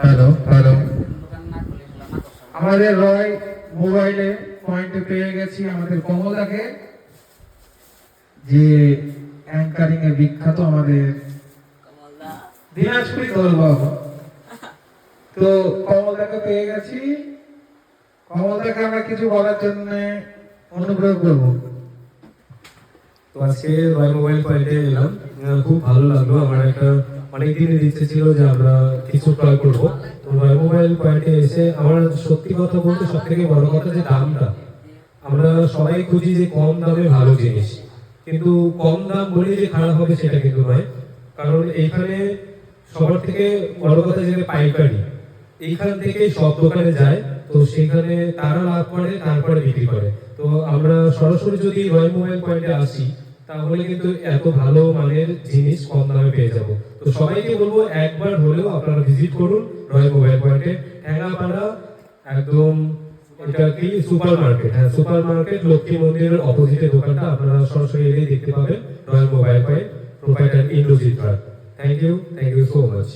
Hello hello, আমাদের রয় মোবাইলে পয়েন্টে পেয়ে গেছি আমাদের কমলাকে, যে অ্যাঙ্কারিং এ বিখ্যাত আমাদের দিনাজপুরি দলবাবু। তো কমলদাকে পেয়ে গেছি, কমলদাকে আমরা কিছু বলার জন্য অনুগ্রহ করবো। তো আজকে রয় মোবাইল পয়েন্টে এলাম, খুব ভালো লাগলো। আমার একটা অনেক দিনের ইচ্ছে ছিল যে আমরা কিছু ক্রয় করবো। তো রয় মোবাইল পয়েন্টে এসে আমার সত্যি কথা বলতে সব থেকে বড় কথা যে দামটা, আমরা সবাই খুঁজি যে কম দামে ভালো জিনিস, কিন্তু কম দাম বলে যে খারাপ হবে সেটা কিন্তু নয়। কারণ এইখানে সবার থেকে বড় কথা যেটা পাইকারি, এইখান থেকে সব দোকানে যায়, তো সেখানে তারা লাভ করে তারপরে বিক্রি করে। তো আমরা সরাসরি যদি রয় মোবাইল পয়েন্টে আসি তাহলে কিন্তু এত ভালো মানের জিনিস কম দামে পেয়ে যাব। তো সবাইকে বলবো একবার হলেও আপনারা ভিজিট করুন রয় মোবাইল পয়েন্টে, ঠ্যাঙ্গাপাড়া, একদম এটা কি সুপার মার্কেট, হ্যাঁ সুপার মার্কেট, লক্ষ্মী মন্দিরের অপোজিটে দোকানটা, আপনারা সরাসরি এলেই দেখতে পাবেন Roy mobile point, proprietor Indrajit Ray. Thank you so much.